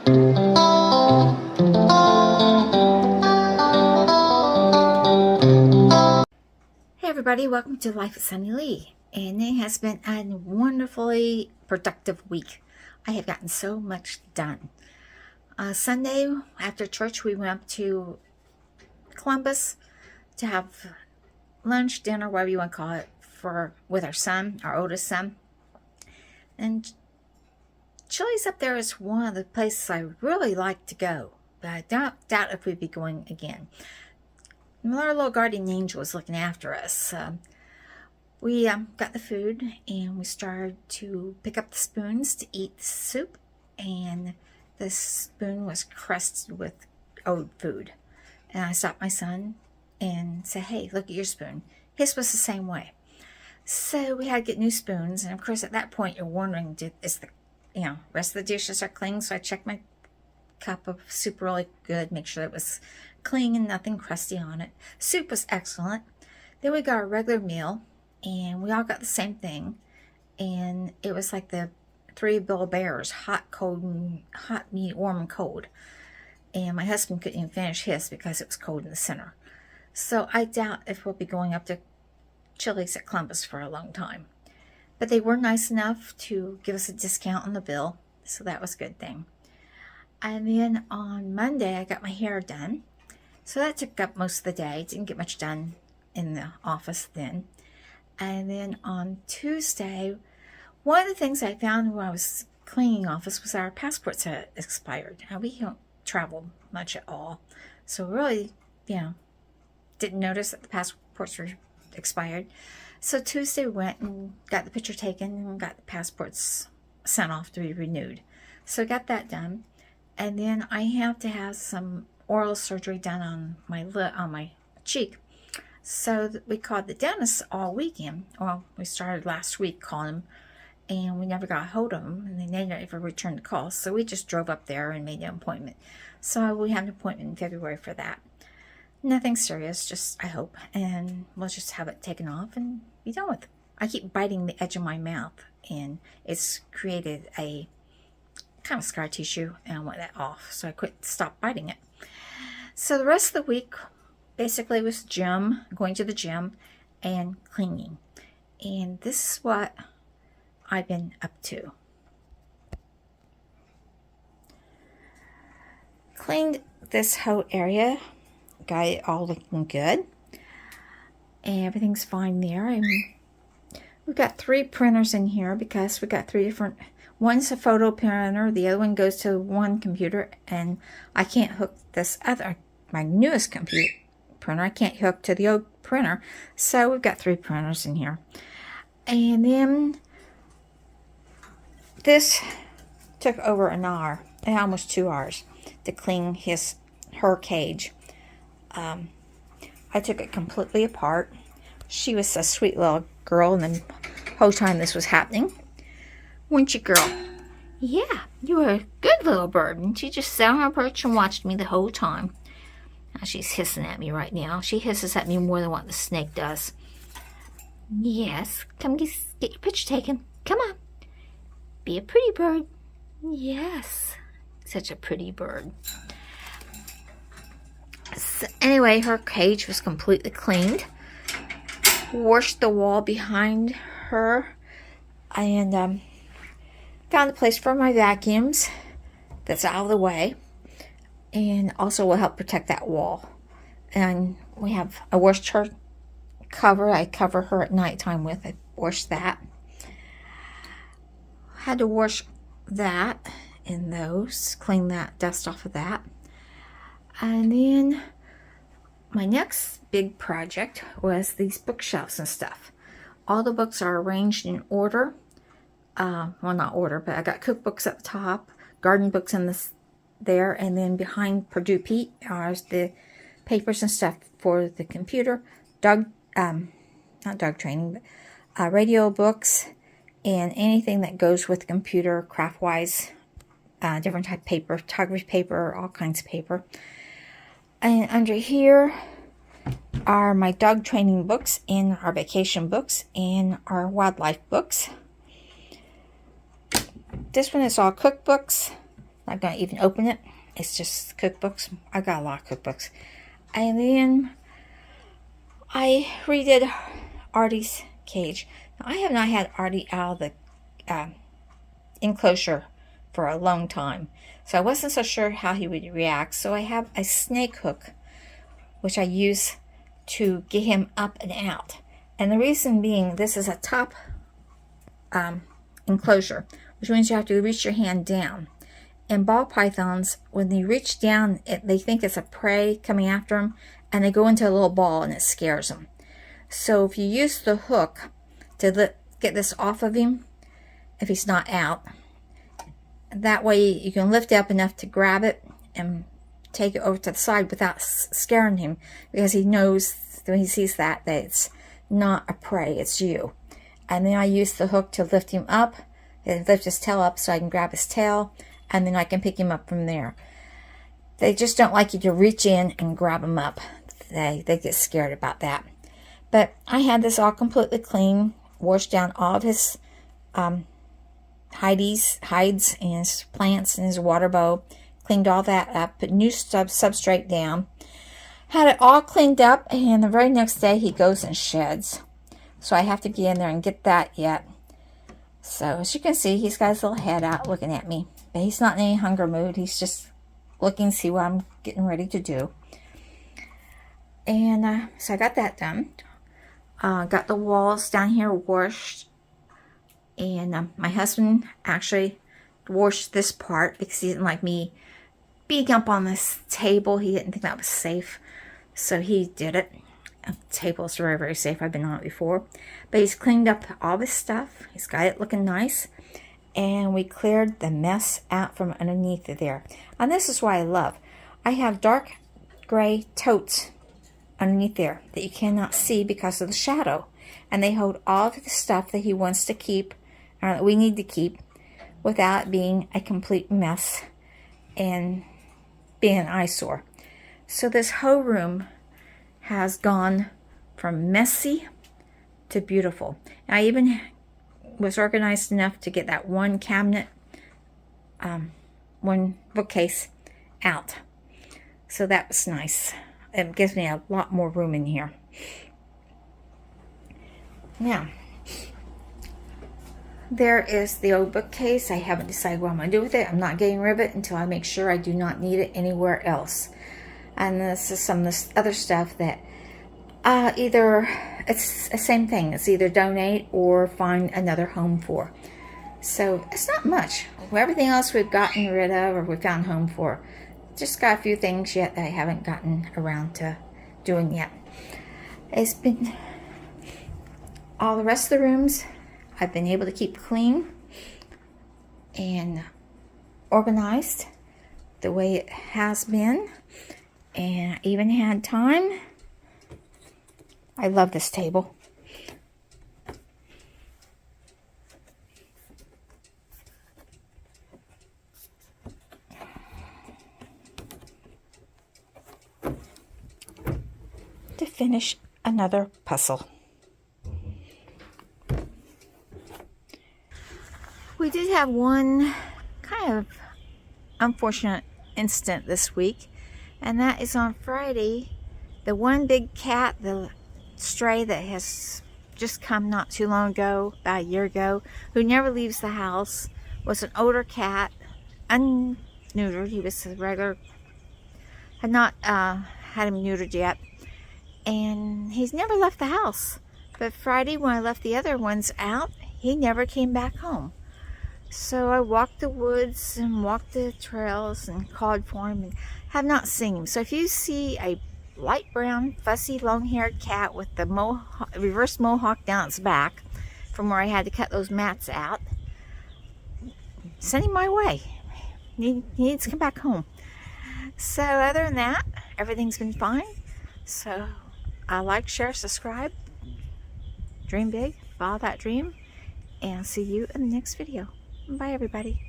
Hey everybody, welcome to Life with Sunny Lee, and it has been a wonderfully productive week. I have gotten so much done. Sunday after church we went up to Columbus to have lunch, dinner, whatever you want to call it, with our son, our oldest son. And Chili's up there is one of the places I really like to go, but I doubt if we'd be going again. Our little guardian angel was looking after us. We got the food and we started to pick up the spoons to eat the soup, and the spoon was crusted with old food. And I stopped my son and said, "Hey, look at your spoon." His was the same way. So we had to get new spoons, and of course at that point you're wondering, is the rest of the dishes are clean? So I checked my cup of soup really good, make sure it was clean and nothing crusty on it. Soup was excellent. Then we got our regular meal, and we all got the same thing, and it was like the Three Bill Bears: hot, cold, and hot, warm, and cold. And my husband couldn't even finish his because it was cold in the center. So I doubt if we'll be going up to Chili's at Columbus for a long time. But they were nice enough to give us a discount on the bill, so that was a good thing. And then on Monday I got my hair done. So that took up most of the day. Didn't get much done in the office then. And then on Tuesday, one of the things I found when I was cleaning office was our passports had expired. Now, we don't travel much at all. So really, didn't notice that the passports were expired. So Tuesday we went and got the picture taken and got the passports sent off to be renewed. So I got that done. And then I have to have some oral surgery done on my cheek. So we called the dentist all weekend. Well, we started last week calling him, and we never got a hold of them, and they never returned the call. So we just drove up there and made an appointment. So we have an appointment in February for that. Nothing serious, just I hope, and we'll just have it taken off and be done with it. I keep biting the edge of my mouth, and it's created a kind of scar tissue, and I want that off, so I stopped biting it. So the rest of the week basically was going to the gym and cleaning, and this is what I've been up to. Cleaned this whole area, got it all looking good, and everything's fine there. And we've got 3 printers in here because we got 3 different. One's a photo printer, the other one goes to one computer, and I can't hook this other, my newest computer printer, I can't hook to the old printer. So we've got 3 printers in here. And then this took over an hour, almost 2 hours, to clean her cage. I took it completely apart. She was a sweet little girl, and the whole time this was happening. Weren't you, girl? Yeah, you were a good little bird. And she just sat on her perch and watched me the whole time. Now she's hissing at me right now. She hisses at me more than what the snake does. Yes, come get your picture taken. Come on. Be a pretty bird. Yes, such a pretty bird. So anyway, her cage was completely cleaned. Washed the wall behind her, and found a place for my vacuums that's out of the way, and also will help protect that wall. And I washed her cover. I cover her at nighttime with. I washed that. Had to wash that and those, clean that dust off of that. And then my next big project was these bookshelves and stuff. All the books are arranged in order. Well, not order, but I got cookbooks at the top, garden books in there, and then behind Purdue Pete are the papers and stuff for the computer, not dog training, but radio books, and anything that goes with the computer, craft-wise, different type of paper, photography paper, all kinds of paper. And under here are my dog training books and our vacation books and our wildlife books. This one is all cookbooks Not going to even open it. It's just cookbooks. I got a lot of cookbooks. And then I redid Artie's cage. Now, I have not had Artie out of the enclosure for a long time, so I wasn't so sure how he would react. So I have a snake hook, which I use to get him up and out. And the reason being, this is a top enclosure, which means you have to reach your hand down. And ball pythons, when they reach down, they think it's a prey coming after them, and they go into a little ball and it scares them. So if you use the hook to get this off of him, if he's not out, that way you can lift it up enough to grab it and take it over to the side without scaring him, because he knows when he sees that it's not a prey, it's you. And then I use the hook to lift him up, and lift his tail up so I can grab his tail, and then I can pick him up from there. They just don't like you to reach in and grab him up. They get scared about that. But I had this all completely clean, washed down all of his hides and his plants and his water bowl, cleaned all that up, put new substrate down, had it all cleaned up, and the very next day he goes and sheds. So I have to get in there and get that yet. So as you can see, he's got his little head out looking at me, but he's not in any hunger mood. He's just looking to see what I'm getting ready to do. And so I got that done. Got the walls down here washed. And my husband actually washed this part because he didn't like me being up on this table. He didn't think that was safe. So he did it. The table is very, very safe. I've been on it before. But he's cleaned up all this stuff. He's got it looking nice. And we cleared the mess out from underneath there. And this is what I love. I have dark gray totes underneath there that you cannot see because of the shadow. And they hold all of the stuff that he wants to keep, or that we need to keep, without being a complete mess and being an eyesore. So this whole room has gone from messy to beautiful. And I even was organized enough to get that one cabinet, one bookcase out. So that was nice. It gives me a lot more room in here. Now, there is the old bookcase. I haven't decided what I'm going to do with it. I'm not getting rid of it until I make sure I do not need it anywhere else. And this is some of this other stuff that either, it's the same thing. It's either donate or find another home for. So it's not much. Everything else we've gotten rid of or we found home for. Just got a few things yet that I haven't gotten around to doing yet. It's been all the rest of the rooms I've been able to keep clean and organized the way it has been. And I even had time. I love this table. To finish another puzzle. We did have one kind of unfortunate incident this week, and that is on Friday. The one big cat, the stray that has just come not too long ago, about a year ago, who never leaves the house, was an older cat, unneutered. He was a regular, had not had him neutered yet. And he's never left the house. But Friday, when I left the other ones out, he never came back home. So I walked the woods and walked the trails and called for him and have not seen him. So if you see a light brown, fussy, long-haired cat with the reverse mohawk down its back from where I had to cut those mats out, send him my way. He needs to come back home. So other than that, everything's been fine. So like, share, subscribe, dream big, follow that dream, and see you in the next video. Bye, everybody.